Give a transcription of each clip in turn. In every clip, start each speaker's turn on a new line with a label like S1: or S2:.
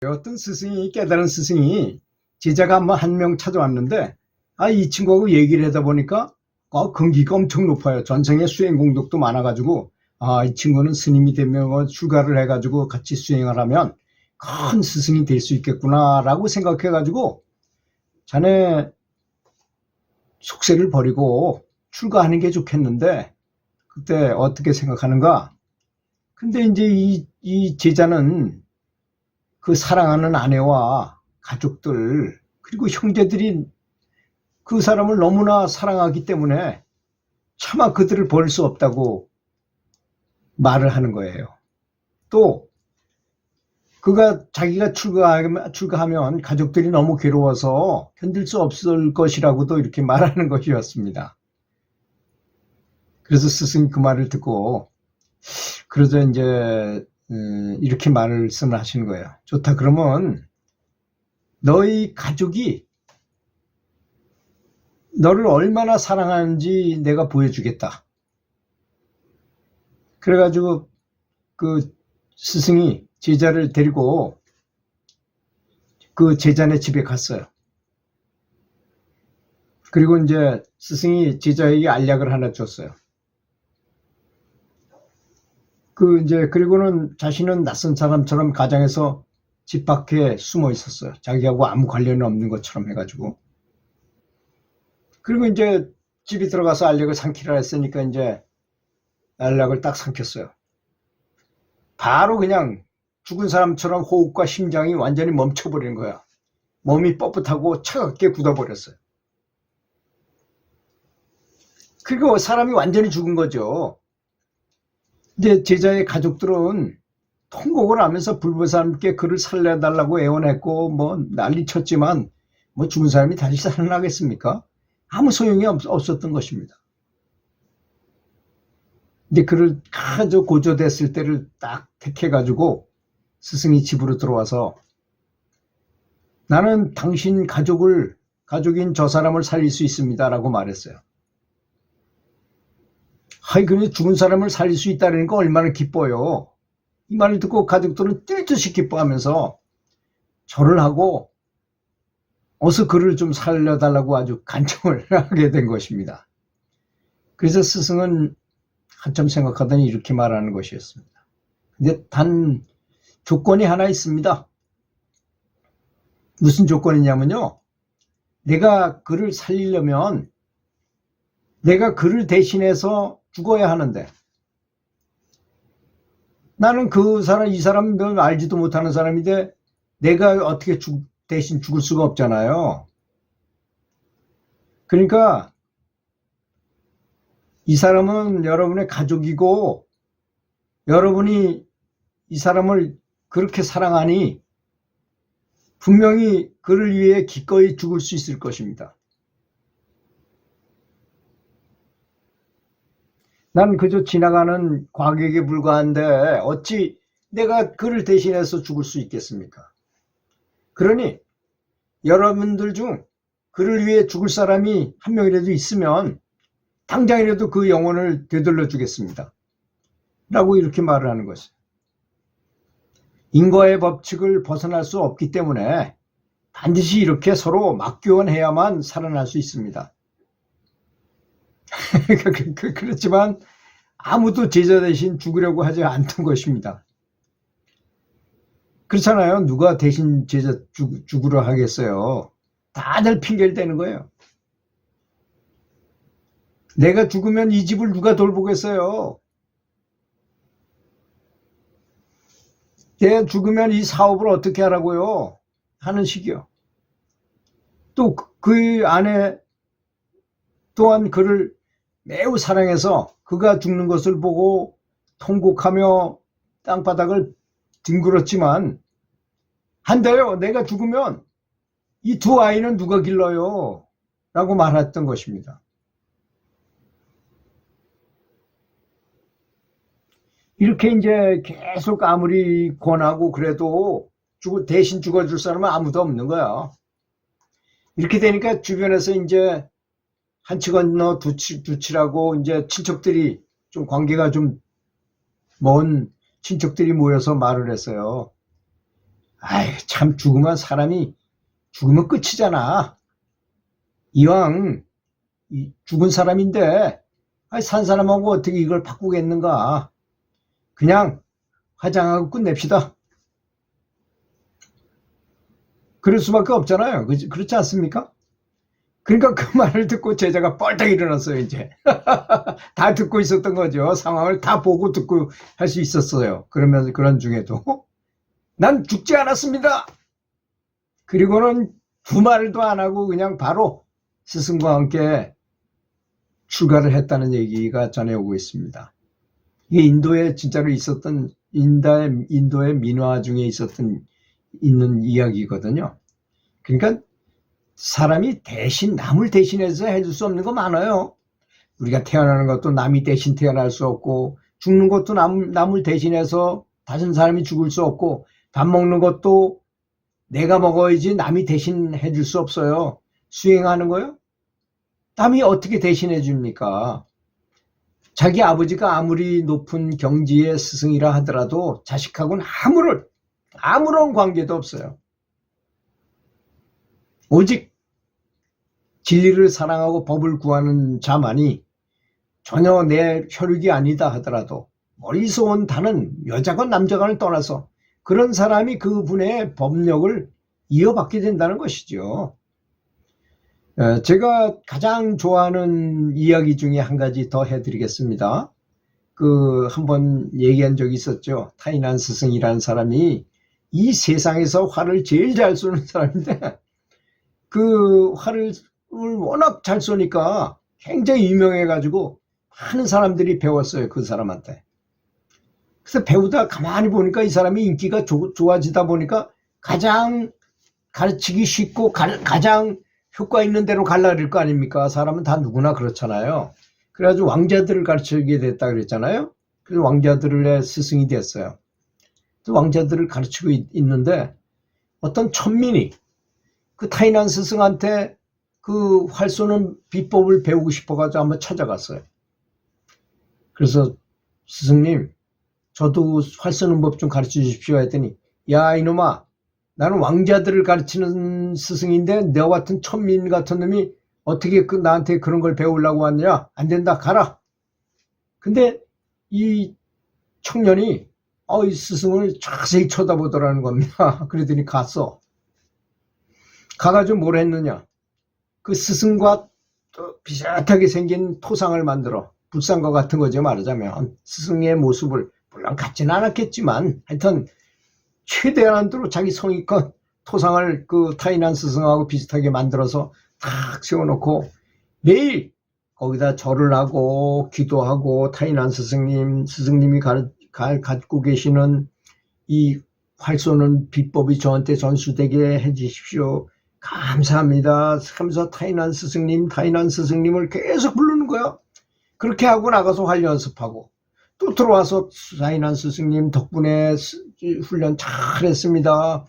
S1: 어떤 스승이, 깨달은 스승이 제자가 한 명 찾아왔는데, 이 친구하고 얘기를 하다 보니까, 근기가 엄청 높아요. 전생에 수행 공덕도 많아가지고, 이 친구는 스님이 되면 출가를 해가지고 같이 수행을 하면 큰 스승이 될 수 있겠구나라고 생각해가지고, 자네 숙세를 버리고 출가하는 게 좋겠는데, 그때 어떻게 생각하는가? 근데 이제 이 제자는 그 사랑하는 아내와 가족들, 그리고 형제들이 그 사람을 너무나 사랑하기 때문에 차마 그들을 버릴 수 없다고 말을 하는 거예요. 또 그가 자기가 출가하면 가족들이 너무 괴로워서 견딜 수 없을 것이라고도 이렇게 말하는 것이었습니다. 그래서 스승이 그 말을 듣고 그러자 이제 이렇게 말씀을 하시는 거예요. 좋다, 그러면 너희 가족이 너를 얼마나 사랑하는지 내가 보여주겠다. 그래가지고 그 스승이 제자를 데리고 그 제자네 집에 갔어요. 그리고 이제 스승이 제자에게 알약을 하나 줬어요. 그리고는 자신은 낯선 사람처럼 가장에서 집 밖에 숨어 있었어요. 자기하고 아무 관련이 없는 것처럼 해가지고. 그리고 이제 집에 들어가서 알약을 삼키라 했으니까 이제 알약을 딱 삼켰어요. 바로 그냥 죽은 사람처럼 호흡과 심장이 완전히 멈춰버린 거야. 몸이 뻣뻣하고 차갑게 굳어버렸어요. 그리고 사람이 완전히 죽은 거죠. 이제 제자의 가족들은 통곡을 하면서 불보살님께 그를 살려달라고 애원했고 뭐 난리쳤지만 뭐 죽은 사람이 다시 살아나겠습니까? 아무 소용이 없었던 것입니다. 근데 그를 아주 고조됐을 때를 딱 택해가지고 스승이 집으로 들어와서 나는 당신 가족인 저 사람을 살릴 수 있습니다 라고 말했어요. 근데 죽은 사람을 살릴 수 있다니까 얼마나 기뻐요. 이 말을 듣고 가족들은 뛸 듯이 기뻐하면서 절을 하고 어서 그를 좀 살려달라고 아주 간청을 하게 된 것입니다. 그래서 스승은 한참 생각하더니 이렇게 말하는 것이었습니다. 근데 단 조건이 하나 있습니다. 무슨 조건이냐면요, 내가 그를 살리려면 내가 그를 대신해서 죽어야 하는데, 나는 이 사람 별 알지도 못하는 사람인데 내가 어떻게 대신 죽을 수가 없잖아요. 그러니까 이 사람은 여러분의 가족이고 여러분이 이 사람을 그렇게 사랑하니 분명히 그를 위해 기꺼이 죽을 수 있을 것입니다. 난 그저 지나가는 과객에 불과한데 어찌 내가 그를 대신해서 죽을 수 있겠습니까? 그러니 여러분들 중 그를 위해 죽을 사람이 한 명이라도 있으면 당장이라도 그 영혼을 되돌려 주겠습니다. 라고 이렇게 말을 하는 것이에요. 인과의 법칙을 벗어날 수 없기 때문에 반드시 이렇게 서로 맞교환해야만 살아날 수 있습니다. 그렇지만 아무도 제자 대신 죽으려고 하지 않던 것입니다. 그렇잖아요. 누가 대신 제자 죽으려 하겠어요. 다들 핑계를 대는 거예요. 내가 죽으면 이 집을 누가 돌보겠어요? 내가 죽으면 이 사업을 어떻게 하라고요? 하는 식이요. 또 그 안에 또한 그를 매우 사랑해서 그가 죽는 것을 보고 통곡하며 땅바닥을 뒹굴었지만 안 돼요. 내가 죽으면 이 두 아이는 누가 길러요? 라고 말했던 것입니다. 이렇게 이제 계속 아무리 권하고 그래도 대신 죽어줄 사람은 아무도 없는 거야. 이렇게 되니까 주변에서 이제 한치 건너 두치라고 이제 친척들이 좀 관계가 좀 먼 친척들이 모여서 말을 했어요. 아이, 참 죽으면 사람이 죽으면 끝이잖아. 이왕 죽은 사람인데 아이, 산 사람하고 어떻게 이걸 바꾸겠는가. 그냥 화장하고 끝냅시다. 그럴 수밖에 없잖아요. 그렇지 않습니까? 그러니까 그 말을 듣고 제자가 뻘떡 일어났어요. 이제 다 듣고 있었던 거죠. 상황을 다 보고 듣고 할 수 있었어요. 그러면서 그런 중에도 난 죽지 않았습니다. 그리고는 두 말도 안 하고 그냥 바로 스승과 함께 출가를 했다는 얘기가 전해오고 있습니다. 이게 인도에 진짜로 있었던 인도의 민화 중에 있는 이야기거든요. 그러니까 사람이 남을 대신해서 해줄 수 없는 거 많아요. 우리가 태어나는 것도 남이 대신 태어날 수 없고, 죽는 것도 남을 대신해서 다른 사람이 죽을 수 없고, 밥 먹는 것도 내가 먹어야지 남이 대신 해줄 수 없어요. 수행하는 거요? 남이 어떻게 대신해 줍니까? 자기 아버지가 아무리 높은 경지의 스승이라 하더라도 자식하고는 아무런 관계도 없어요. 오직 진리를 사랑하고 법을 구하는 자만이 전혀 내 혈육이 아니다 하더라도 멀리서 온 다는 여자건 남자건을 떠나서 그런 사람이 그분의 법력을 이어받게 된다는 것이죠. 제가 가장 좋아하는 이야기 중에 한 가지 더 해드리겠습니다. 한번 얘기한 적이 있었죠. 타이난 스승이라는 사람이 이 세상에서 활을 제일 잘 쏘는 사람인데 그 활을 워낙 잘 쏘니까 굉장히 유명해가지고 많은 사람들이 배웠어요. 그 사람한테. 그래서 배우다 가만히 보니까 이 사람이 인기가 좋아지다 보니까 가장 가르치기 쉽고 가장 효과 있는 대로 가려고 할 거 아닙니까? 사람은 다 누구나 그렇잖아요. 그래가지고 왕자들을 가르치게 됐다 그랬잖아요. 그래서 왕자들의 스승이 됐어요. 왕자들을 가르치고 있는데 어떤 천민이 그 타이난 스승한테 그 활 쏘는 비법을 배우고 싶어가지고 한번 찾아갔어요. 그래서 스승님, 저도 활 쏘는 법 좀 가르쳐 주십시오 했더니, 야 이놈아, 나는 왕자들을 가르치는 스승인데 너 같은 천민 같은 놈이 어떻게 나한테 그런 걸 배우려고 왔냐? 안 된다, 가라. 근데 이 청년이 이 스승을 자세히 쳐다보더라는 겁니다. 그러더니 갔어. 가가지고 뭘 했느냐? 그 스승과 비슷하게 생긴 토상을 만들어, 불상과 같은 거죠. 말하자면 스승의 모습을 물론 같지는 않았겠지만 하여튼 최대한으로 자기 성의껏 토상을 그 타이난 스승하고 비슷하게 만들어서 탁 세워놓고 매일 거기다 절을 하고 기도하고, 타이난 스승님이 갖고 계시는 이 활 쏘는 비법이 저한테 전수되게 해주십시오. 감사합니다 하면서 타이난 스승님을 계속 부르는 거야. 그렇게 하고 나가서 활 연습하고 또 들어와서 타이난 스승님 덕분에 훈련 잘했습니다.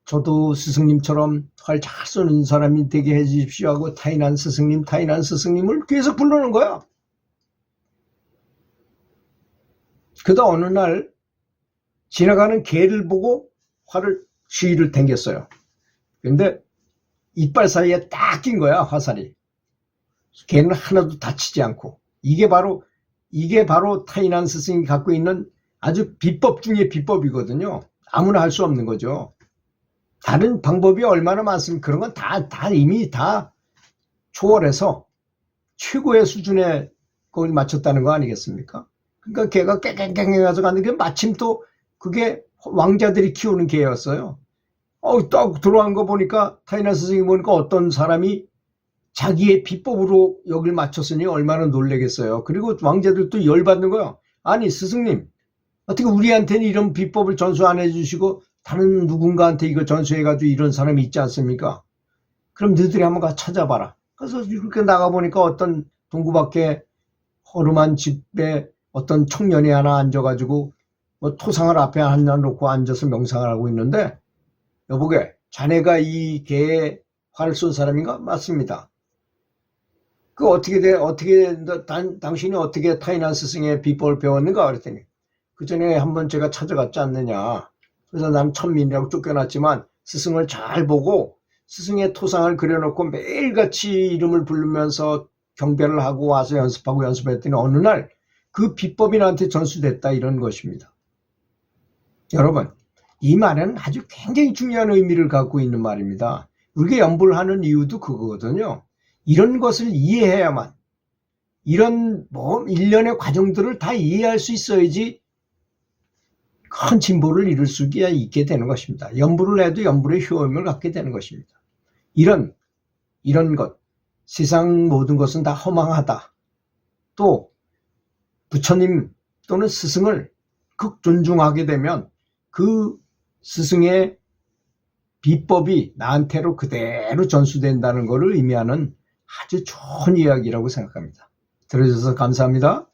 S1: 저도 스승님처럼 활 잘 쏘는 사람이 되게 해주십시오 하고 타이난 스승님을 계속 부르는 거야. 그러다 어느 날 지나가는 개를 보고 주위를 당겼어요. 근데 이빨 사이에 딱 낀 거야, 화살이. 개는 하나도 다치지 않고. 이게 바로 타이난 스승이 갖고 있는 아주 비법 중에 비법이거든요. 아무나 할 수 없는 거죠. 다른 방법이 얼마나 많습니까? 그런 건 이미 다 초월해서 최고의 수준에 거기 맞췄다는 거 아니겠습니까? 그러니까 개가 깽깽깽 해서 갔는데 마침 또 그게 왕자들이 키우는 개였어요. 딱 들어간 거 보니까 타이난 스승이 보니까 어떤 사람이 자기의 비법으로 여길 맞췄으니 얼마나 놀라겠어요. 그리고 왕자들도 열받는 거야. 아니 스승님, 어떻게 우리한테는 이런 비법을 전수 안 해주시고 다른 누군가한테 이거 전수해가지고 이런 사람이 있지 않습니까? 그럼 너희들이 한번 가서 찾아봐라. 그래서 이렇게 나가보니까 어떤 동구밖에 허름한 집에 어떤 청년이 하나 앉아가지고 뭐 토상을 앞에 하나 놓고 앉아서 명상을 하고 있는데, 여보게, 자네가 이 개에 활을 쏜 사람인가? 맞습니다. 당신이 어떻게 타이난 스승의 비법을 배웠는가? 그랬더니, 그 전에 한번 제가 찾아갔지 않느냐. 그래서 나는 천민이라고 쫓겨났지만 스승을 잘 보고 스승의 토상을 그려놓고 매일같이 이름을 부르면서 경배를 하고 와서 연습하고 연습했더니 어느 날 그 비법이 나한테 전수됐다, 이런 것입니다. 여러분, 이 말은 아주 굉장히 중요한 의미를 갖고 있는 말입니다. 우리가 연불을 하는 이유도 그거거든요. 이런 것을 이해해야만, 이런 일련의 과정들을 다 이해할 수 있어야지 큰 진보를 이룰 수 있게 되는 것입니다. 연불을 해도 연불의 효험을 갖게 되는 것입니다. 이런 것, 세상 모든 것은 다 허망하다. 또 부처님 또는 스승을 극 존중하게 되면 그 스승의 비법이 나한테로 그대로 전수된다는 것을 의미하는 아주 좋은 이야기라고 생각합니다. 들어주셔서 감사합니다.